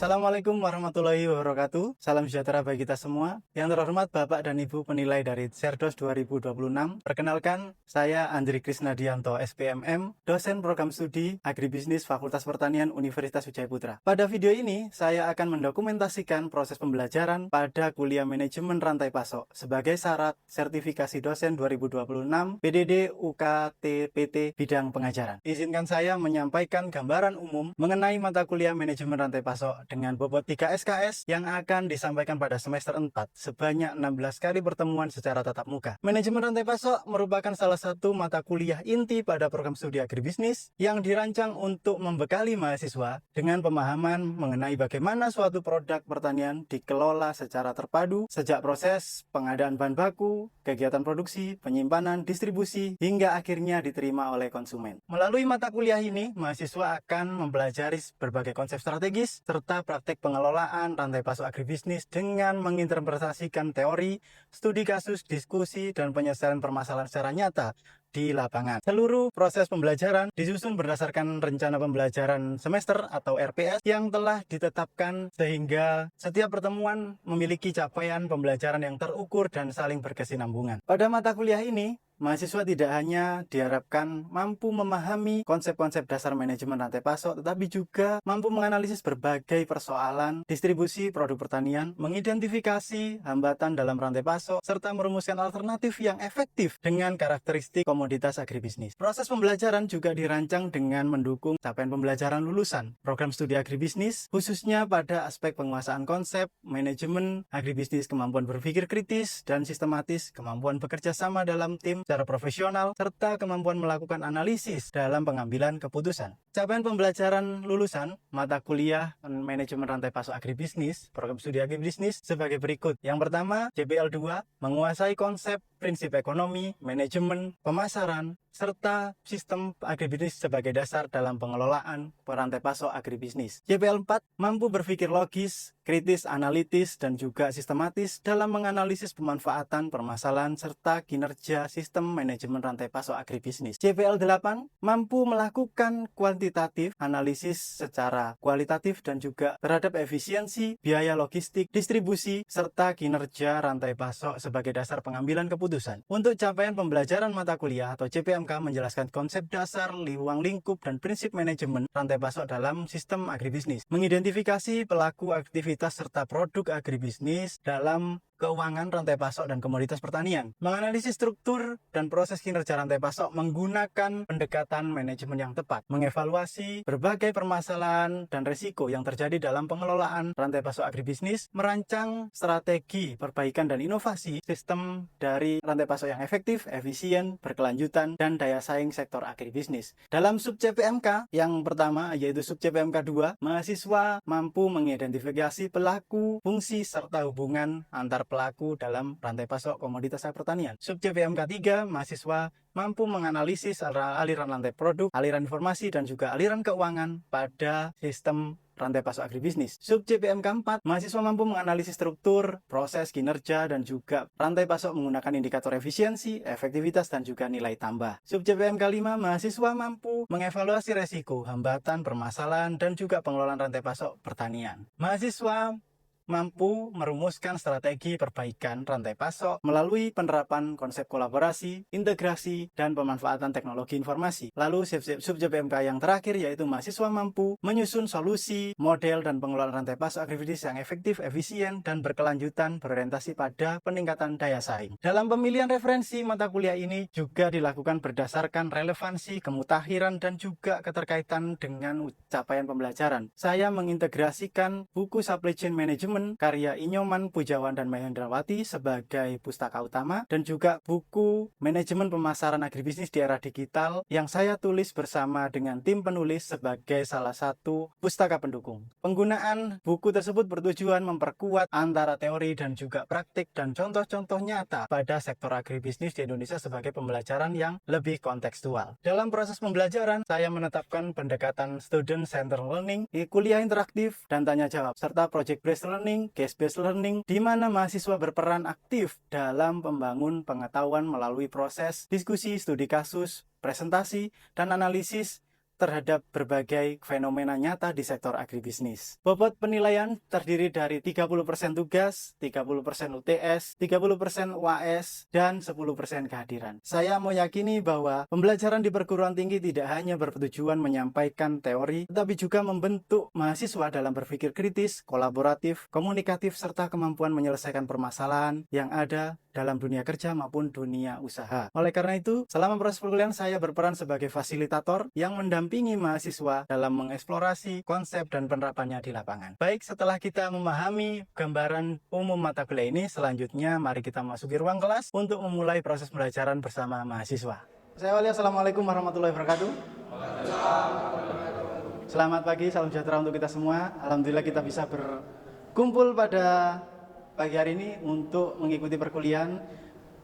Assalamualaikum warahmatullahi wabarakatuh. Salam sejahtera bagi kita semua. Yang terhormat Bapak dan Ibu penilai dari Cerdos 2026. Perkenalkan, saya Andri Krisnadianto, SPMM, dosen program studi Agribisnis Fakultas Pertanian Universitas Wijaya Putra. Pada video ini, saya akan mendokumentasikan proses pembelajaran pada kuliah manajemen rantai pasok sebagai syarat sertifikasi dosen 2026 PDD UKT-PT bidang pengajaran. Izinkan saya menyampaikan gambaran umum mengenai mata kuliah manajemen rantai pasok dengan bobot 3 SKS yang akan disampaikan pada semester 4 sebanyak 16 kali pertemuan secara tatap muka. Manajemen rantai pasok merupakan salah satu mata kuliah inti pada program studi agribisnis yang dirancang untuk membekali mahasiswa dengan pemahaman mengenai bagaimana suatu produk pertanian dikelola secara terpadu sejak proses pengadaan bahan baku, kegiatan produksi, penyimpanan, distribusi, hingga akhirnya diterima oleh konsumen. Melalui mata kuliah ini, mahasiswa akan mempelajari berbagai konsep strategis serta praktek pengelolaan rantai pasok agribisnis dengan menginterpretasikan teori, studi kasus, diskusi, dan penyelesaian permasalahan secara nyata di lapangan. Seluruh proses pembelajaran disusun berdasarkan rencana pembelajaran semester atau RPS yang telah ditetapkan sehingga setiap pertemuan memiliki capaian pembelajaran yang terukur dan saling berkesinambungan. Pada mata kuliah ini, mahasiswa tidak hanya diharapkan mampu memahami konsep-konsep dasar manajemen rantai pasok, tetapi juga mampu menganalisis berbagai persoalan distribusi produk pertanian, mengidentifikasi hambatan dalam rantai pasok, serta merumuskan alternatif yang efektif dengan karakteristik komoditas agribisnis. Proses pembelajaran juga dirancang dengan mendukung capaian pembelajaran lulusan program studi agribisnis, khususnya pada aspek penguasaan konsep, manajemen agribisnis, kemampuan berpikir kritis dan sistematis, kemampuan bekerja sama dalam tim secara profesional, serta kemampuan melakukan analisis dalam pengambilan keputusan. Capaian pembelajaran lulusan mata kuliah manajemen rantai pasok agribisnis, program studi agribisnis sebagai berikut. Yang pertama, JPL 2, menguasai konsep prinsip ekonomi, manajemen, pemasaran, serta sistem agribisnis sebagai dasar dalam pengelolaan rantai pasok agribisnis. JPL 4, mampu berpikir logis, kritis, analitis, dan juga sistematis dalam menganalisis pemanfaatan, permasalahan, serta kinerja sistem manajemen rantai pasok agribisnis. JPL 8, mampu melakukan kuantitatif, analisis secara kualitatif dan juga terhadap efisiensi, biaya logistik, distribusi, serta kinerja rantai pasok sebagai dasar pengambilan keputusan. Untuk capaian pembelajaran mata kuliah atau CPMK menjelaskan konsep dasar, ruang lingkup, dan prinsip manajemen rantai pasok dalam sistem agribisnis. Mengidentifikasi pelaku aktivitas serta produk agribisnis dalam keuangan rantai pasok dan komoditas pertanian. Menganalisis struktur dan proses kinerja rantai pasok menggunakan pendekatan manajemen yang tepat. Mengevaluasi berbagai permasalahan dan risiko yang terjadi dalam pengelolaan rantai pasok agribisnis. Merancang strategi perbaikan dan inovasi sistem dari rantai pasok yang efektif, efisien, berkelanjutan, dan daya saing sektor agribisnis. Dalam sub CPMK yang pertama yaitu sub CPMK 2, mahasiswa mampu mengidentifikasi pelaku, fungsi, serta hubungan antar pelaku dalam rantai pasok komoditas pertanian. Sub CPMK 3, mahasiswa mampu menganalisis aliran rantai produk, aliran informasi, dan juga aliran keuangan pada sistem rantai pasok agribisnis. Sub CPMK 4, mahasiswa mampu menganalisis struktur, proses, kinerja, dan juga rantai pasok menggunakan indikator efisiensi, efektivitas, dan juga nilai tambah. Sub CPMK 5, mahasiswa mampu mengevaluasi resiko, hambatan, permasalahan, dan juga pengelolaan rantai pasok pertanian. Mahasiswa mampu merumuskan strategi perbaikan rantai pasok melalui penerapan konsep kolaborasi, integrasi, dan pemanfaatan teknologi informasi. Lalu sub JPMK yang terakhir yaitu mahasiswa mampu menyusun solusi, model, dan pengelolaan rantai pasok agribisnis yang efektif, efisien, dan berkelanjutan berorientasi pada peningkatan daya saing. Dalam pemilihan referensi mata kuliah ini juga dilakukan berdasarkan relevansi, kemutakhiran, dan juga keterkaitan dengan capaian pembelajaran. Saya mengintegrasikan buku Supply Chain Management karya Inyoman, Pujawan, dan Mahendrawati sebagai pustaka utama dan juga buku Manajemen Pemasaran Agribisnis di Era Digital yang saya tulis bersama dengan tim penulis sebagai salah satu pustaka pendukung. Penggunaan buku tersebut bertujuan memperkuat antara teori dan juga praktik dan contoh-contoh nyata pada sektor agribisnis di Indonesia sebagai pembelajaran yang lebih kontekstual. Dalam proses pembelajaran, saya menetapkan pendekatan student center learning, kuliah interaktif dan tanya jawab, serta project based learning, case-based learning, di mana mahasiswa berperan aktif dalam membangun pengetahuan melalui proses diskusi, studi kasus, presentasi, dan analisis terhadap berbagai fenomena nyata di sektor agribisnis. Bobot penilaian terdiri dari 30% tugas, 30% UTS, 30% UAS, dan 10% kehadiran. Saya meyakini bahwa pembelajaran di perguruan tinggi tidak hanya bertujuan menyampaikan teori, tetapi juga membentuk mahasiswa dalam berpikir kritis, kolaboratif, komunikatif, serta kemampuan menyelesaikan permasalahan yang ada dalam dunia kerja maupun dunia usaha. Oleh karena itu, selama proses perkuliahan saya berperan sebagai fasilitator yang mendampingi mahasiswa dalam mengeksplorasi konsep dan penerapannya di lapangan. Baik, setelah kita memahami gambaran umum mata kuliah ini, selanjutnya mari kita masuki ruang kelas untuk memulai proses pembelajaran bersama mahasiswa. Saya Wali, Assalamualaikum warahmatullahi wabarakatuh. Selamat pagi, salam sejahtera untuk kita semua. Alhamdulillah kita bisa berkumpul pada pagi hari ini untuk mengikuti perkuliahan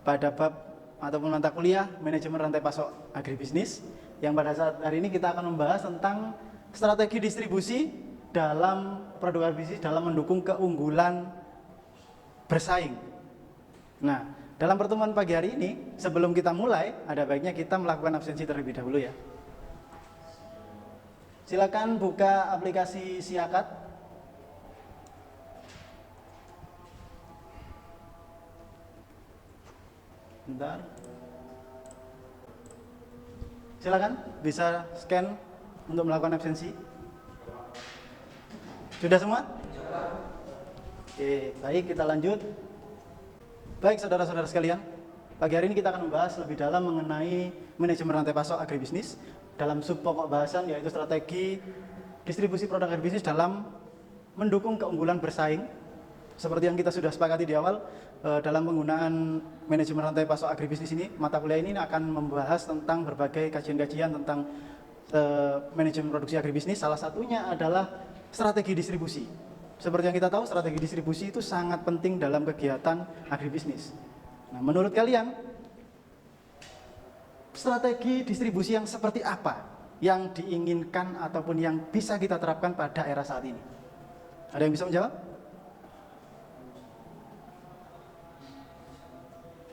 pada bab ataupun mata kuliah manajemen rantai pasok agribisnis, yang pada saat hari ini kita akan membahas tentang strategi distribusi dalam produk agribisnis dalam mendukung keunggulan bersaing. Nah, dalam pertemuan pagi hari ini, sebelum kita mulai, ada baiknya kita melakukan absensi terlebih dahulu ya. Silakan buka aplikasi Siakat. Bentar. Silakan bisa scan untuk melakukan absensi. Sudah semua? Oke, baik, kita lanjut. Baik, saudara-saudara sekalian, pagi hari ini kita akan membahas lebih dalam mengenai manajemen rantai pasok agribisnis dalam sub pokok bahasan, yaitu strategi distribusi produk agribisnis dalam mendukung keunggulan bersaing. Seperti yang kita sudah sepakati di awal, dalam penggunaan manajemen rantai pasok agribisnis ini, mata kuliah ini akan membahas tentang berbagai kajian-kajian tentang manajemen produksi agribisnis. Salah satunya adalah strategi distribusi. Seperti yang kita tahu, strategi distribusi itu sangat penting dalam kegiatan agribisnis. Nah, menurut kalian, strategi distribusi yang seperti apa yang diinginkan ataupun yang bisa kita terapkan pada era saat ini? Ada yang bisa menjawab?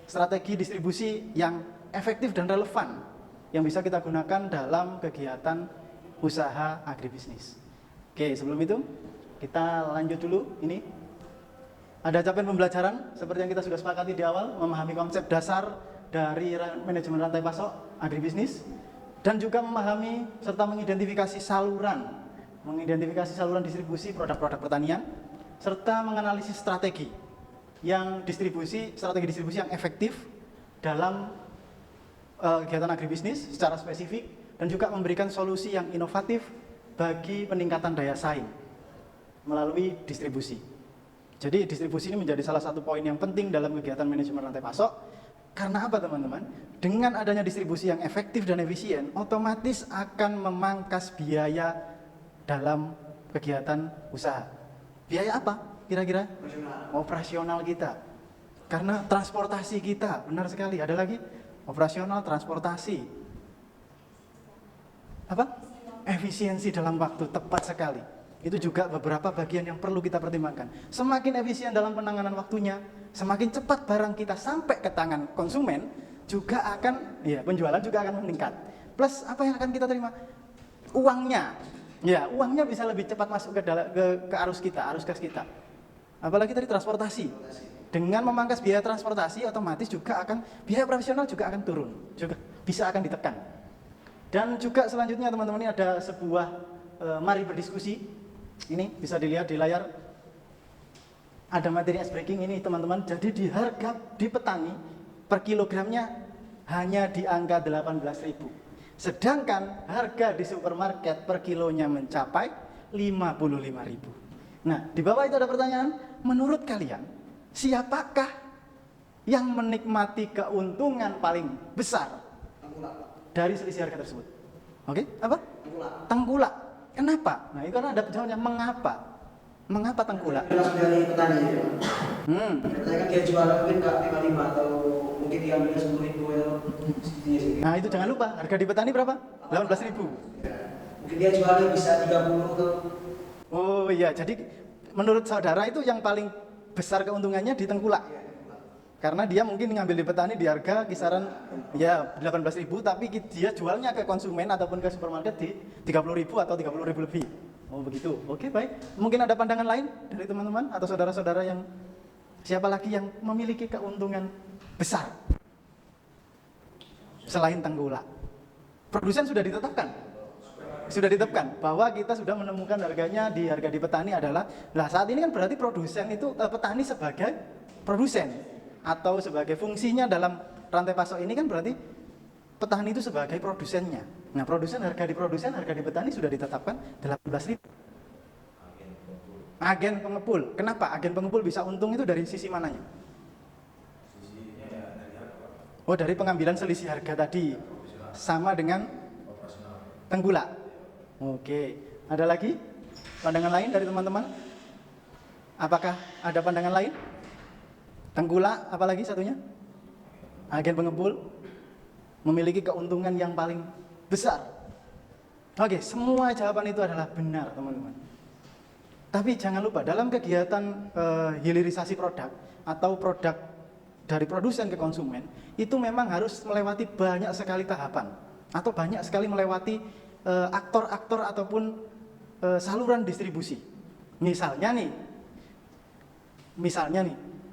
Strategi distribusi yang efektif dan relevan yang bisa kita gunakan dalam kegiatan usaha agribisnis. Oke, sebelum itu kita lanjut dulu. Ini ada capaian pembelajaran seperti yang kita sudah sepakati di awal, memahami konsep dasar dari manajemen rantai pasok agribisnis dan juga memahami serta mengidentifikasi saluran distribusi produk-produk pertanian serta menganalisis strategi distribusi yang efektif dalam kegiatan agribisnis secara spesifik dan juga memberikan solusi yang inovatif bagi peningkatan daya saing melalui distribusi. Jadi distribusi ini menjadi salah satu poin yang penting dalam kegiatan manajemen rantai pasok. Karena apa teman-teman? Dengan adanya distribusi yang efektif dan efisien, otomatis akan memangkas biaya dalam kegiatan usaha. Biaya apa? Kira-kira operasional kita, karena transportasi kita, benar sekali, ada lagi operasional, transportasi, apa? Efisiensi dalam waktu, tepat sekali. Itu juga beberapa bagian yang perlu kita pertimbangkan. Semakin efisien dalam penanganan waktunya, semakin cepat barang kita sampai ke tangan konsumen, juga akan, ya, penjualan juga akan meningkat. Plus apa yang akan kita terima? Uangnya, ya, uangnya bisa lebih cepat masuk ke arus kas kita. Apalagi tadi transportasi. Dengan memangkas biaya transportasi, otomatis juga akan biaya profesional juga akan turun, juga bisa akan ditekan. Dan juga selanjutnya teman-teman, ini ada sebuah mari berdiskusi. Ini bisa dilihat di layar. Ada materi ice breaking ini teman-teman. Jadi di harga di petani per kilogramnya hanya di angka 18.000. Sedangkan harga di supermarket per kilonya mencapai 55.000. Nah, di bawah itu ada pertanyaan. Menurut kalian, siapakah yang menikmati keuntungan paling besar dari selisih harga tersebut? Oke, apa? Tengkulak. Kenapa? Nah, itu kan ada jawabannya. Mengapa? Mengapa tengkulak? Langsung dari petani ya. Saya kan dia jual mungkin nggak 55 atau mungkin dia ambil 10.000 ya. Nah, itu jangan lupa, harga di petani berapa? 18.000. Mungkin dia jualnya bisa 30 atau. Oh iya, jadi menurut saudara itu yang paling besar keuntungannya di tengkulak. Karena dia mungkin ngambil di petani di harga kisaran ya 18.000, tapi dia jualnya ke konsumen ataupun ke supermarket di 30.000 atau 30.000 lebih. Oh begitu. Oke, baik. Mungkin ada pandangan lain dari teman-teman atau saudara-saudara yang siapa lagi yang memiliki keuntungan besar selain Tenggulak? Produsen sudah ditetapkan. Sudah ditetapkan bahwa kita sudah menemukan harganya di harga di petani adalah, nah saat ini kan berarti produsen itu petani sebagai produsen atau sebagai fungsinya dalam rantai pasok ini kan berarti petani itu sebagai produsennya. Nah, harga di petani sudah ditetapkan 18.000. Agen pengepul. Kenapa agen pengepul bisa untung itu dari sisi mananya? Oh, dari pengambilan selisih harga tadi. Sama dengan Tenggulak. Oke. Ada lagi pandangan lain dari teman-teman? Apakah ada pandangan lain? Tenggulak, apalagi satunya? Agen pengepul memiliki keuntungan yang paling besar. Oke, semua jawaban itu adalah benar, teman-teman. Tapi jangan lupa, dalam kegiatan hilirisasi produk atau produk dari produsen ke konsumen, itu memang harus melewati banyak sekali tahapan atau banyak sekali melewati aktor-aktor ataupun saluran distribusi. Misalnya nih,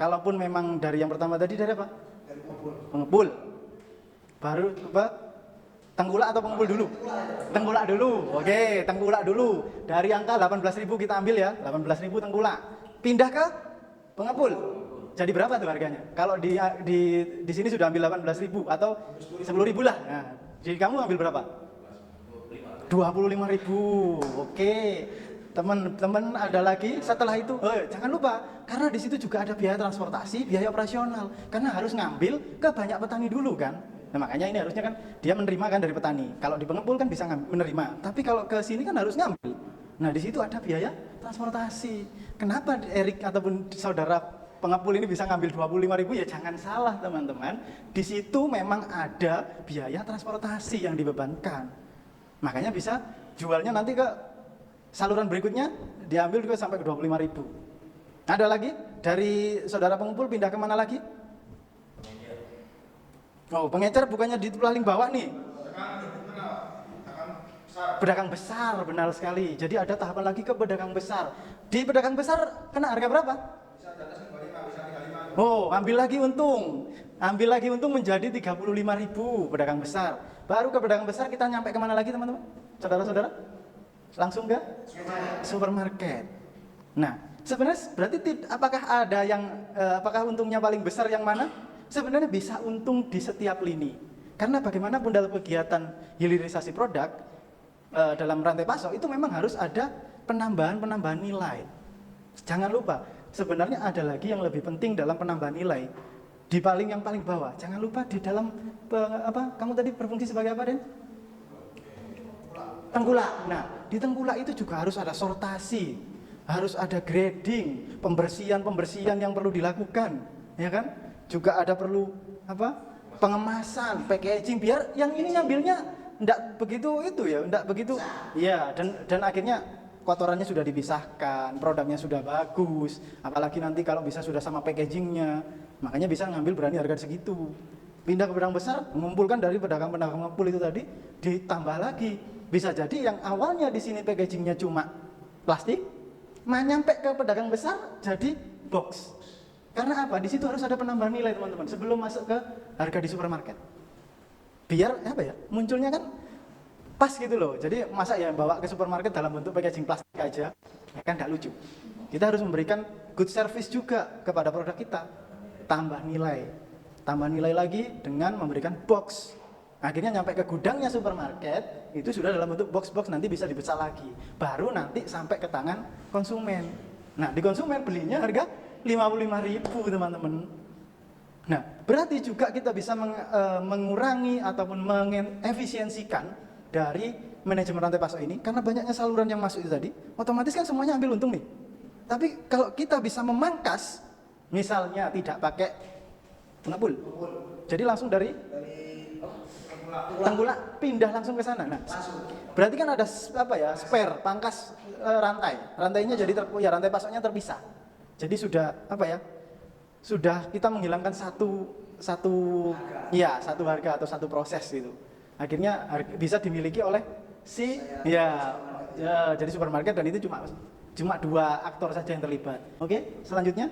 kalaupun memang dari yang pertama tadi dari apa? Dari pengepul. Pengepul. Baru apa? Tenggulak atau pengepul dulu? Tenggulak dulu. Oke, Tenggulak dulu. Dari angka 18.000 kita ambil ya, 18.000 Tenggulak. Pindah ke pengepul. Jadi berapa tuh harganya? Kalau di sini sudah ambil 18.000 atau 10.000 lah. Nah, jadi kamu ambil berapa? 25.000. Oke. Teman-teman ada lagi setelah itu, jangan lupa karena di situ juga ada biaya transportasi, biaya operasional karena harus ngambil ke banyak petani dulu kan. Nah makanya ini harusnya kan dia menerima kan dari petani. Kalau di pengepul kan bisa menerima, tapi kalau ke sini kan harus ngambil. Nah di situ ada biaya transportasi. Kenapa Erik ataupun saudara pengepul ini bisa ngambil 25.000? Ya jangan salah teman-teman. Di situ memang ada biaya transportasi yang dibebankan. Makanya bisa jualnya nanti ke saluran berikutnya diambil juga sampai ke 25.000. Ada lagi dari saudara pengepul pindah ke mana lagi? Oh, pengecer bukannya di paling bawah nih. Pedagang besar, benar sekali. Jadi ada tahapan lagi ke pedagang besar. Di pedagang besar kena harga berapa? Oh, ambil lagi untung. Ambil lagi untung menjadi 35.000 pedagang besar. Baru ke pedagang besar kita nyampe kemana lagi teman-teman? Saudara-saudara? Langsung ke supermarket. Nah, sebenarnya berarti apakah ada yang apakah untungnya paling besar yang mana? Sebenarnya bisa untung di setiap lini. Karena bagaimanapun dalam kegiatan hilirisasi produk dalam rantai pasok itu memang harus ada penambahan nilai. Jangan lupa, sebenarnya ada lagi yang lebih penting dalam penambahan nilai. Di yang paling bawah. Jangan lupa di dalam kamu tadi berfungsi sebagai apa, Den? Tenggulak. Nah, di Tenggulak itu juga harus ada sortasi, harus ada grading, pembersihan yang perlu dilakukan, ya kan? Juga ada perlu pengemasan, packaging biar yang ini ngambilnya enggak begitu itu ya, enggak begitu. Iya, dan akhirnya kotorannya sudah dipisahkan, produknya sudah bagus, apalagi nanti kalau bisa sudah sama packagingnya, makanya bisa ngambil berani harga segitu. Pindah ke pedagang besar, mengumpulkan dari pedagang-pedagang pengepul itu tadi, ditambah lagi. Bisa jadi yang awalnya di sini packagingnya cuma plastik, nyampe ke pedagang besar jadi box. Karena apa? Di situ harus ada penambahan nilai teman-teman sebelum masuk ke harga di supermarket. Biar munculnya kan pas gitu loh. Jadi masa ya bawa ke supermarket dalam bentuk packaging plastik aja, ya kan nggak lucu. Kita harus memberikan good service juga kepada produk kita. Tambah nilai lagi dengan memberikan box. Akhirnya nyampe ke gudangnya supermarket, itu sudah dalam bentuk box-box, nanti bisa dibesar lagi. Baru nanti sampai ke tangan konsumen. Nah, di konsumen belinya harga 55.000 teman-teman. Nah, berarti juga kita bisa mengurangi ataupun mengefisiensikan dari manajemen rantai pasok ini, karena banyaknya saluran yang masuk itu tadi, otomatis kan semuanya ambil untung nih. Tapi kalau kita bisa memangkas, misalnya tidak pakai pengepul, jadi langsung dari Tenggulak pindah langsung ke sana. Nah, berarti kan ada spare, pangkas rantainya jadi rantai pasoknya terpisah. Jadi sudah sudah kita menghilangkan satu harga atau satu proses gitu. Akhirnya bisa dimiliki oleh jadi supermarket, dan itu cuma 2 aktor saja yang terlibat. Oke, selanjutnya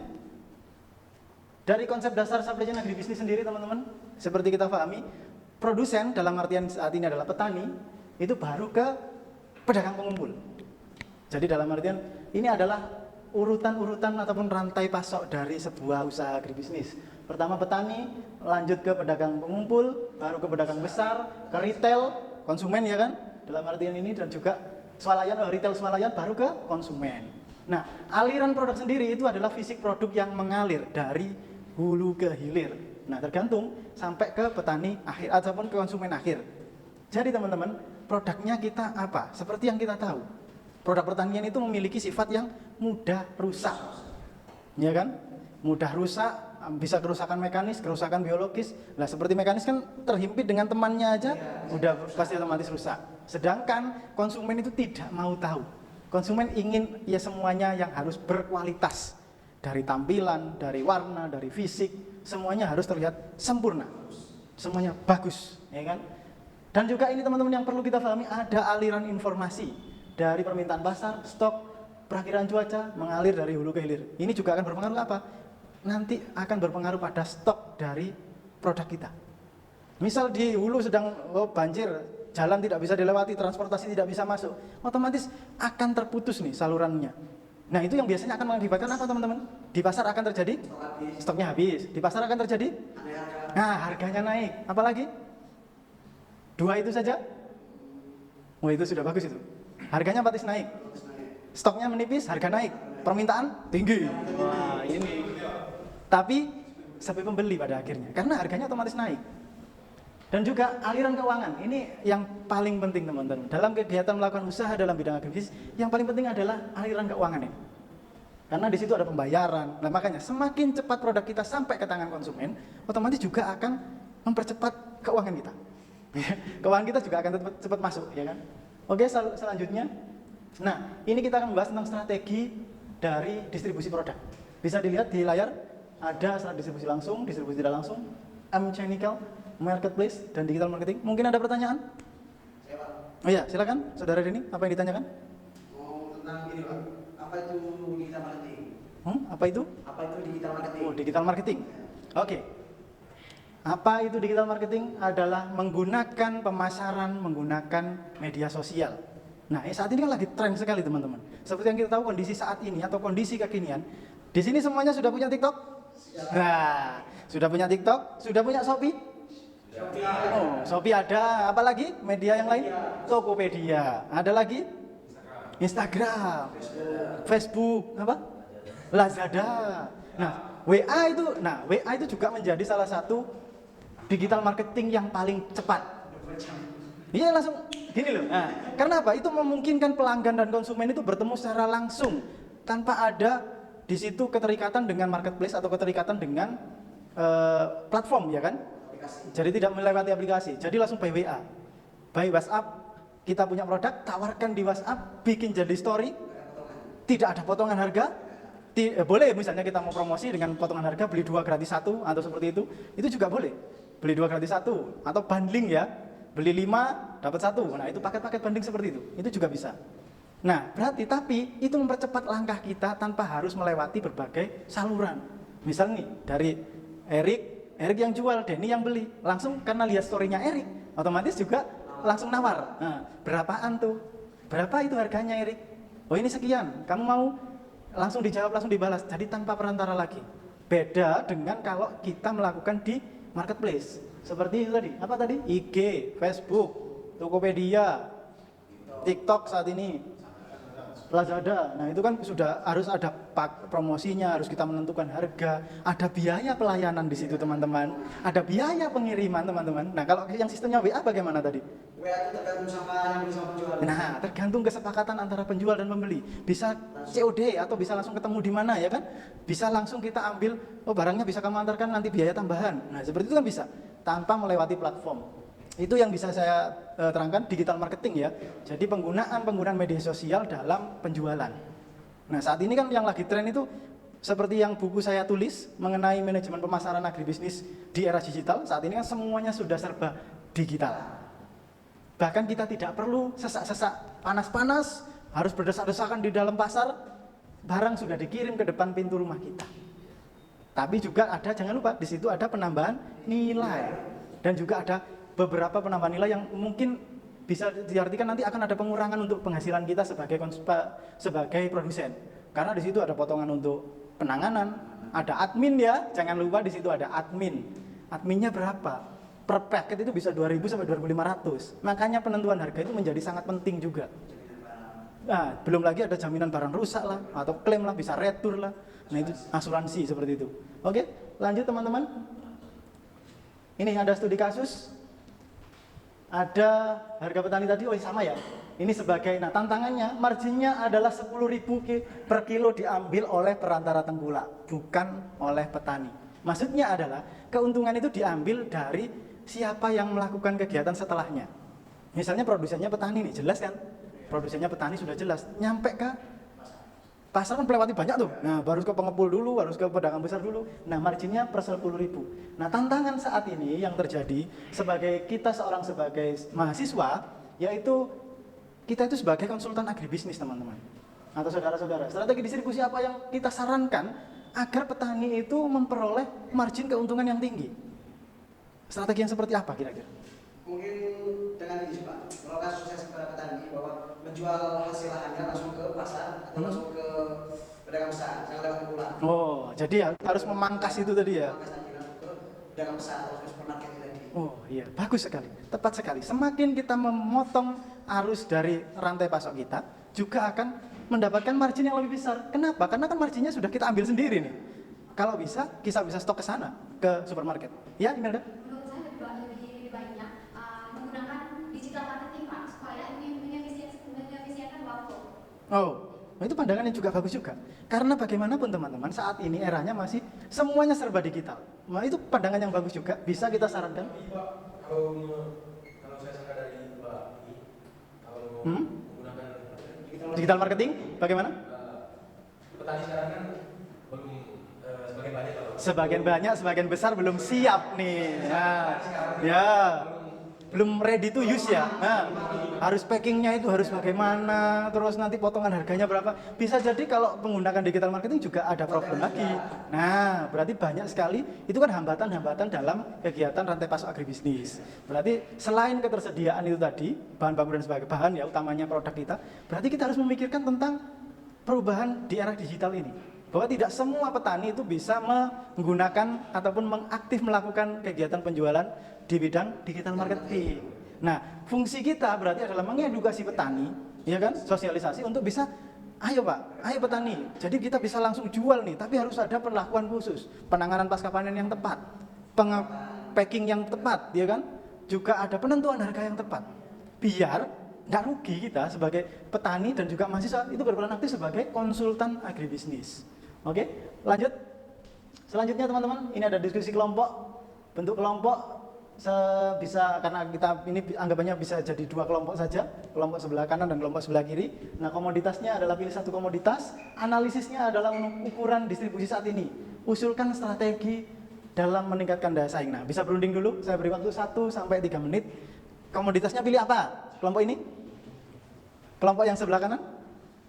dari konsep dasar supply chain agribisnis sendiri teman-teman, seperti kita pahami, produsen dalam artian saat ini adalah petani, itu baru ke pedagang pengumpul. Jadi dalam artian ini adalah urutan-urutan ataupun rantai pasok dari sebuah usaha agribisnis. Pertama petani, lanjut ke pedagang pengumpul, baru ke pedagang besar, ke retail, konsumen ya kan? Dalam artian ini, dan juga retail swalayan, baru ke konsumen. Nah, aliran produk sendiri itu adalah fisik produk yang mengalir dari hulu ke hilir. Nah, tergantung sampai ke petani akhir ataupun ke konsumen akhir. Jadi teman-teman, produknya kita apa? Seperti yang kita tahu, produk pertanian itu memiliki sifat yang mudah rusak, ya kan? Mudah rusak, bisa kerusakan mekanis, kerusakan biologis. Nah, seperti mekanis kan terhimpit dengan temannya aja, udah pasti otomatis rusak. Sedangkan konsumen itu tidak mau tahu. Konsumen ingin ya semuanya yang harus berkualitas. Dari tampilan, dari warna, dari fisik, semuanya harus terlihat sempurna. Semuanya bagus, ya kan? Dan juga ini teman-teman yang perlu kita pahami, ada aliran informasi dari permintaan pasar, stok, perakiraan cuaca, mengalir dari hulu ke hilir. Ini juga akan berpengaruh apa? Nanti akan berpengaruh pada stok dari produk kita. Misal di hulu sedang banjir, jalan tidak bisa dilewati, transportasi tidak bisa masuk, otomatis akan terputus nih salurannya. Nah, itu yang biasanya akan mengakibatkan apa teman-teman? Di pasar akan terjadi stoknya habis. Di pasar akan terjadi harganya naik. Apalagi? 2 itu saja? Oh, itu sudah bagus itu. Harganya otomatis naik. Stoknya menipis, harga naik. Permintaan tinggi. Wah, ini. Tapi sampai pembeli pada akhirnya, karena harganya otomatis naik. Dan juga aliran keuangan, ini yang paling penting teman-teman. Dalam kegiatan melakukan usaha dalam bidang agribisnis, yang paling penting adalah aliran keuangan ini. Karena di situ ada pembayaran. Nah, makanya semakin cepat produk kita sampai ke tangan konsumen, otomatis juga akan mempercepat keuangan kita. Keuangan kita juga akan cepat masuk, ya kan? Oke, selanjutnya. Nah, ini kita akan membahas tentang strategi dari distribusi produk. Bisa dilihat di layar, ada distribusi langsung, distribusi tidak langsung, omnichannel, marketplace, dan digital marketing. Mungkin ada pertanyaan? Oh iya, silakan saudara Denny, apa yang ditanyakan? Tentang ini Pak, apa itu digital marketing? Apa itu? Apa itu digital marketing? Oh, digital marketing. Oke. Apa itu digital marketing? Adalah menggunakan pemasaran, menggunakan media sosial. Nah, saat ini kan lagi tren sekali teman-teman. Seperti yang kita tahu kondisi saat ini atau kondisi kekinian, di sini semuanya sudah punya TikTok? Nah, sudah punya TikTok, sudah punya Shopee? Oh, Shopee ada, apa lagi? Media yang lain? Tokopedia. Ada lagi? Instagram, Facebook, apa? Lazada. Nah, WA itu juga menjadi salah satu digital marketing yang paling cepat. Iya, langsung gini loh. Nah, karena apa? Itu memungkinkan pelanggan dan konsumen itu bertemu secara langsung tanpa ada di situ keterikatan dengan marketplace atau keterikatan dengan platform, ya kan? Jadi tidak melewati aplikasi. Jadi langsung by WA, by WhatsApp. Kita punya produk, tawarkan di WhatsApp, bikin jadi story. Tidak ada potongan harga. Boleh misalnya kita mau promosi dengan potongan harga, beli 2 gratis 1 atau seperti itu. Itu juga boleh. Beli 2 gratis 1 atau bundling ya. Beli 5 dapat 1. Nah, itu paket-paket bundling seperti itu. Itu juga bisa. Nah, tapi itu mempercepat langkah kita tanpa harus melewati berbagai saluran. Misal nih, dari Erik yang jual, Denny yang beli. Langsung karena lihat story-nya Erik, otomatis juga langsung nawar. Nah, berapaan tuh? Berapa itu harganya Erik? Oh, ini sekian. Kamu mau? Langsung dijawab, langsung dibalas. Jadi tanpa perantara lagi. Beda dengan kalau kita melakukan di marketplace. Seperti itu tadi. Apa tadi? IG, Facebook, Tokopedia, TikTok saat ini, Lazada. Nah, itu kan sudah harus ada promosinya, harus kita menentukan harga, ada biaya pelayanan di situ teman-teman, ada biaya pengiriman teman-teman. Nah, kalau yang sistemnya WA bagaimana tadi? WA itu tergantung sama yang beli sama penjual. Nah, tergantung kesepakatan antara penjual dan pembeli. Bisa COD atau bisa langsung ketemu di mana, ya kan? Bisa langsung kita ambil, oh barangnya bisa kamu antarkan, nanti biaya tambahan. Nah, seperti itu kan bisa, tanpa melewati platform. Itu yang bisa saya terangkan digital marketing ya. Jadi penggunaan media sosial dalam penjualan. Nah, saat ini kan yang lagi tren itu Seperti yang buku saya tulis mengenai manajemen pemasaran agribisnis di era digital, saat ini kan semuanya sudah serba digital. Bahkan kita tidak perlu sesak-sesak panas-panas, harus berdesak-desakan di dalam pasar, barang sudah dikirim ke depan pintu rumah kita. Tapi juga ada, jangan lupa, di situ ada penambahan nilai. Dan juga ada beberapa penambahan nilai yang mungkin bisa diartikan nanti akan ada pengurangan untuk penghasilan kita sebagai produsen. Karena di situ ada potongan untuk penanganan, ada admin ya, jangan lupa di situ ada admin. Adminnya berapa? Per paket itu bisa 2.000 sampai 2.500. Makanya penentuan harga itu menjadi sangat penting juga. Nah, belum lagi ada jaminan barang rusak lah, atau klaim lah, bisa retur lah. Nah itu asuransi seperti itu. Oke, lanjut teman-teman. Ini ada studi kasus. Ada harga petani tadi, oh sama ya. Ini sebagai, nah tantangannya, marginnya adalah 10.000 per kilo diambil oleh perantara tengkulak, bukan oleh petani. Maksudnya adalah, keuntungan itu diambil dari siapa yang melakukan kegiatan setelahnya. Misalnya produsennya petani nih, jelas kan? Produsennya petani sudah jelas, nyampe ke pasar kan melewati banyak tuh. Nah, baru ke pengepul dulu, harus ke pedagang besar dulu. Nah, marginnya per 10.000. Nah, tantangan saat ini yang terjadi sebagai kita sebagai mahasiswa, yaitu kita itu sebagai konsultan agribisnis, teman-teman. Atau saudara-saudara, strategi distribusi apa yang kita sarankan agar petani itu memperoleh margin keuntungan yang tinggi? Strategi yang seperti apa kira-kira? Mungkin dengan ini Pak, melakukan sukses kepada petani bahwa menjual hasil lahannya langsung ke pasar atau langsung ke pedagang besar, jangan lewat tengkulak. Oh, jadi harus memangkas itu tadi ya? Memangkas tadi langsung ke pedagang besar atau ke supermarket tadi. Oh iya, bagus sekali, tepat sekali. Semakin kita memotong arus dari rantai pasok kita, juga akan mendapatkan margin yang lebih besar. Kenapa? Karena kan marginnya sudah kita ambil sendiri nih. Kalau bisa, kita bisa stok ke sana, ke supermarket. Ya, Imelda? Menurut saya lebih banyak menggunakan digital marketing Pak, supaya mengefisienkan waktu. Oh, itu pandangan yang juga bagus juga. Karena bagaimanapun teman-teman, saat ini eranya masih semuanya serba digital. Nah, itu pandangan yang bagus juga, bisa kita sarankan. Kalau saya sangka dari Pak ini, kalau menggunakan Digital marketing, bagaimana? petani sekarang kan belum sebagian banyak kalau Sebagian banyak, sebagian besar belum siap nih. Nah, ya, belum ready to use ya. Nah, harus packingnya itu harus bagaimana, terus nanti potongan harganya berapa. Bisa jadi kalau menggunakan digital marketing juga ada problem lagi. Nah, berarti banyak sekali, itu kan hambatan-hambatan dalam kegiatan rantai pasok agribisnis. Berarti selain ketersediaan itu tadi, bahan baku dan sebagai bahan ya, utamanya produk kita, berarti kita harus memikirkan tentang perubahan di era digital ini. Bahwa tidak semua petani itu bisa menggunakan ataupun mengaktif melakukan kegiatan penjualan di bidang digital marketing. Nah, fungsi kita berarti adalah mengedukasi petani, ya kan, sosialisasi untuk bisa, ayo Pak, ayo petani. Jadi kita bisa langsung jual nih, tapi harus ada perlakuan khusus, penanganan pasca panen yang tepat, packing yang tepat, ya kan, juga ada penentuan harga yang tepat. Biar nggak rugi kita sebagai petani dan juga mahasiswa itu berperan aktif sebagai konsultan agribisnis. Oke, lanjut. Selanjutnya teman-teman, ini ada diskusi kelompok. Bentuk kelompok bisa, karena kita ini anggapannya bisa jadi dua kelompok saja, kelompok sebelah kanan dan kelompok sebelah kiri. Nah, komoditasnya adalah pilih satu komoditas, analisisnya adalah ukuran distribusi saat ini. Usulkan strategi dalam meningkatkan daya saing. Nah, bisa berunding dulu, saya beri waktu 1 sampai 3 menit. Komoditasnya pilih apa? Kelompok ini? Kelompok yang sebelah kanan?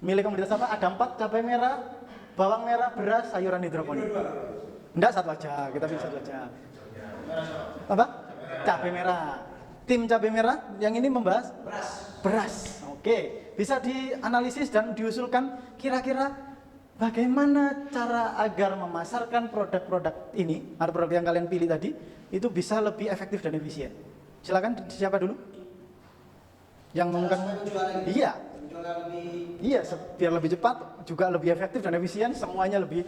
Milih komoditas apa? Ada 4, cabai merah, bawang merah, beras, sayuran hidroponik. Enggak, satu aja, kita pilih satu aja. Apa? Cabai merah. Tim cabai merah yang ini membahas beras. Oke, bisa dianalisis dan diusulkan kira-kira bagaimana cara agar memasarkan produk-produk ini atau produk yang kalian pilih tadi itu bisa lebih efektif dan efisien. Silakan, siapa dulu? Yang mengumumkan? Iya. Iya, biar lebih cepat, juga lebih efektif dan efisien, semuanya lebih.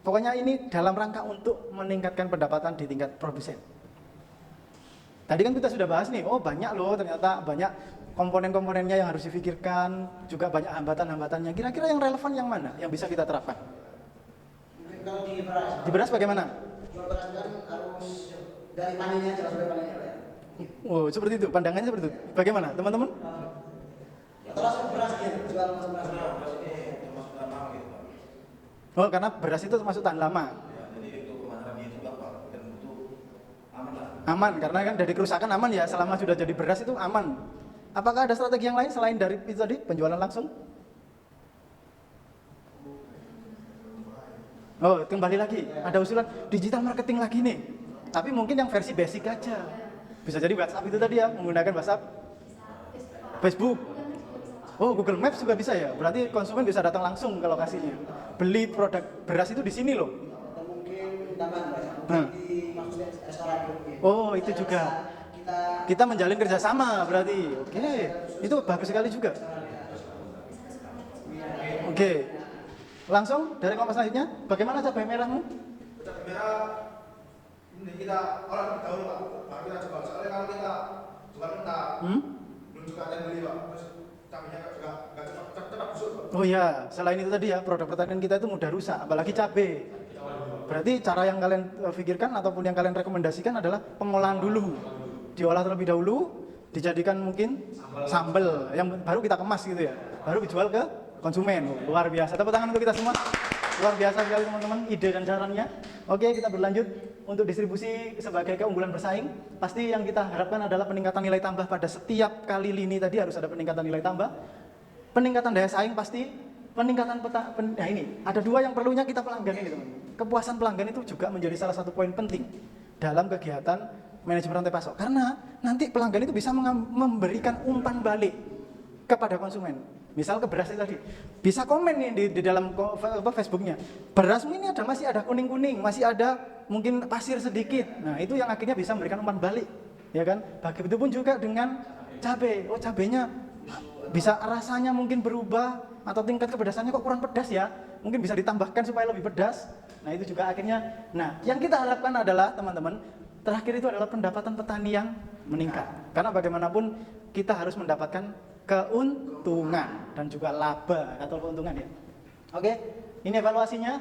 Pokoknya ini dalam rangka untuk meningkatkan pendapatan di tingkat produsen. Tadi kan kita sudah bahas nih, oh banyak loh ternyata banyak komponen-komponennya yang harus difikirkan, juga banyak hambatan-hambatannya. Kira-kira yang relevan yang mana yang bisa kita terapkan? Mungkin kalau di beras. Di beras bagaimana? Jual beras kan harus dari panennya, jelas dari panennya ya. Oh, seperti itu, pandangannya seperti itu. Bagaimana, teman-teman? Atau langsung beras ya, jual langsung beras. beras ini termasuk dalam mahal gitu Pak. Oh, karena beras itu termasuk tahan lama. Ya, jadi untuk kemasan dia itu gampang dan butuh aman lah. Aman, karena kan dari kerusakan aman ya, selama sudah jadi beras itu aman. Apakah ada strategi yang lain selain dari itu tadi, penjualan langsung? Oh, kembali lagi, ada usulan digital marketing lagi nih. Tapi mungkin yang versi basic aja. Bisa jadi WhatsApp itu tadi ya, menggunakan WhatsApp, Facebook. Oh, Google Maps juga bisa ya. Berarti konsumen bisa datang langsung ke lokasinya. Beli produk beras itu di sini loh. Atau mungkin tambahan Pak, Hmm. di maksudnya restoran mungkin. Oh, itu juga. Kita menjalin kerjasama berarti. Oke, itu bagus sekali juga. Oke, langsung dari kelompok selanjutnya, bagaimana cabai merahmu? Cabai merah ini kita olah terlebih dahulu Pak, baru kita coba. Soalnya kalau kita jual mentah, belum juga ada yang beli Pak. Terus cabainya juga nggak cepat busuk Pak. Oh ya, selain itu tadi ya, produk pertanian kita itu mudah rusak, apalagi cabai. Berarti cara yang kalian pikirkan ataupun yang kalian rekomendasikan adalah pengolahan dulu. Diolah terlebih dahulu, dijadikan mungkin sambal yang baru kita kemas gitu ya. Baru dijual ke konsumen. Luar biasa. Tepuk tangan untuk kita semua. Luar biasa sekali teman-teman ide dan sarannya. Oke, kita berlanjut untuk distribusi sebagai keunggulan bersaing. Pasti yang kita harapkan adalah peningkatan nilai tambah pada setiap kali lini tadi harus ada peningkatan nilai tambah. Peningkatan daya saing pasti, peningkatan nah ini ada dua yang perlunya kita pelanggan ini teman. Kepuasan pelanggan itu juga menjadi salah satu poin penting dalam kegiatan manajemen rantai pasok. Karena nanti pelanggan itu bisa memberikan umpan balik kepada konsumen. Misal ke beras itu tadi, bisa komen nih di dalam Facebooknya, berasmu ini masih ada kuning-kuning, masih ada mungkin pasir sedikit. Nah itu yang akhirnya bisa memberikan umpan balik, ya kan? Begitupun juga dengan cabai. Oh cabainya bisa rasanya mungkin berubah atau tingkat kepedasannya kok kurang pedas ya, mungkin bisa ditambahkan supaya lebih pedas. Nah itu juga akhirnya, nah yang kita harapkan adalah teman-teman, terakhir itu adalah pendapatan petani yang meningkat. Karena bagaimanapun kita harus mendapatkan keuntungan dan juga laba atau keuntungan ya. Oke, ini evaluasinya.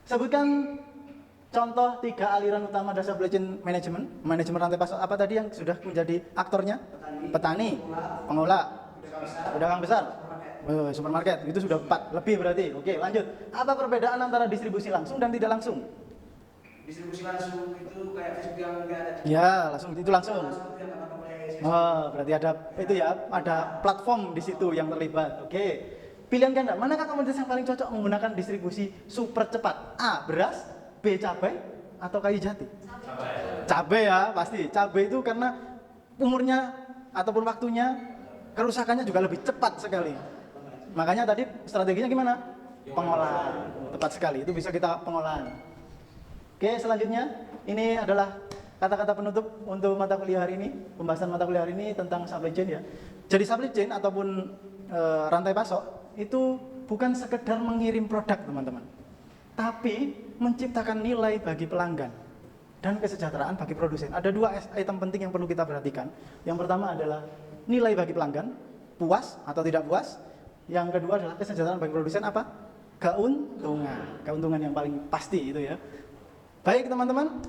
Sebutkan contoh 3 aliran utama dasar supply chain management, manajemen rantai pasok. Apa tadi yang sudah menjadi aktornya? Petani, pengolah, pedagang besar, supermarket. Itu sudah 4 lebih berarti. Oke, lanjut. Apa perbedaan antara distribusi langsung dan tidak langsung? Distribusi langsung itu kayak Facebook yang nggak ada. Ya, langsung itu langsung. Langsung itu yang nggak pakai Oh, berarti ada itu ya, ada platform di situ yang terlibat. Oke. Pilihan ganda, manakah komoditas yang paling cocok menggunakan distribusi super cepat? A, beras, B, cabai, atau kayu jati? Cabai ya, pasti. Cabai itu karena umurnya ataupun waktunya kerusakannya juga lebih cepat sekali. Makanya tadi strateginya gimana? Pengolahan. Tepat sekali, itu bisa kita pengolahan. Oke, selanjutnya ini adalah kata-kata penutup untuk mata kuliah hari ini. Pembahasan mata kuliah hari ini tentang supply chain ya. Jadi supply chain ataupun rantai pasok itu bukan sekedar mengirim produk teman-teman, tapi menciptakan nilai bagi pelanggan dan kesejahteraan bagi produsen. Ada 2 item penting yang perlu kita perhatikan. Yang pertama adalah nilai bagi pelanggan, puas atau tidak puas. Yang kedua adalah kesejahteraan bagi produsen apa? Keuntungan yang paling pasti itu ya. Baik teman-teman,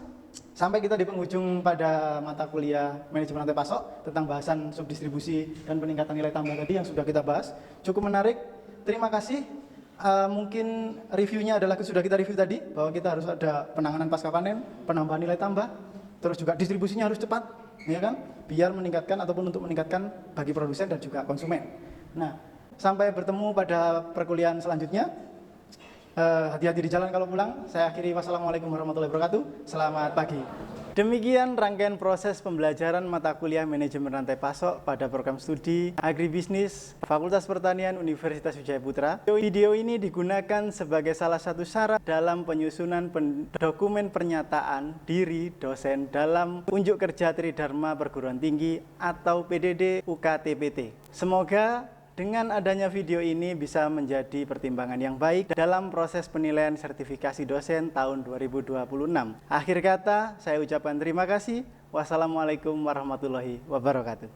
sampai kita di penghujung pada mata kuliah manajemen rantai pasok tentang bahasan subdistribusi dan peningkatan nilai tambah tadi yang sudah kita bahas. Cukup menarik. Terima kasih. Mungkin reviewnya adalah sudah kita review tadi bahwa kita harus ada penanganan pasca panen, penambahan nilai tambah, terus juga distribusinya harus cepat, ya kan? Biar meningkatkan ataupun untuk meningkatkan bagi produsen dan juga konsumen. Nah, sampai bertemu pada perkuliahan selanjutnya. Hati-hati di jalan kalau pulang. Saya akhiri, wassalamualaikum warahmatullahi wabarakatuh. Selamat pagi. Demikian rangkaian proses pembelajaran mata kuliah manajemen rantai pasok pada program studi Agribisnis Fakultas Pertanian Universitas Wijaya Putra. Video ini digunakan sebagai salah satu syarat dalam penyusunan dokumen pernyataan diri dosen dalam unjuk kerja Tridharma Perguruan Tinggi atau PDD UKTPT. Semoga dengan adanya video ini bisa menjadi pertimbangan yang baik dalam proses penilaian sertifikasi dosen tahun 2026. Akhir kata, saya ucapkan terima kasih. Wassalamualaikum warahmatullahi wabarakatuh.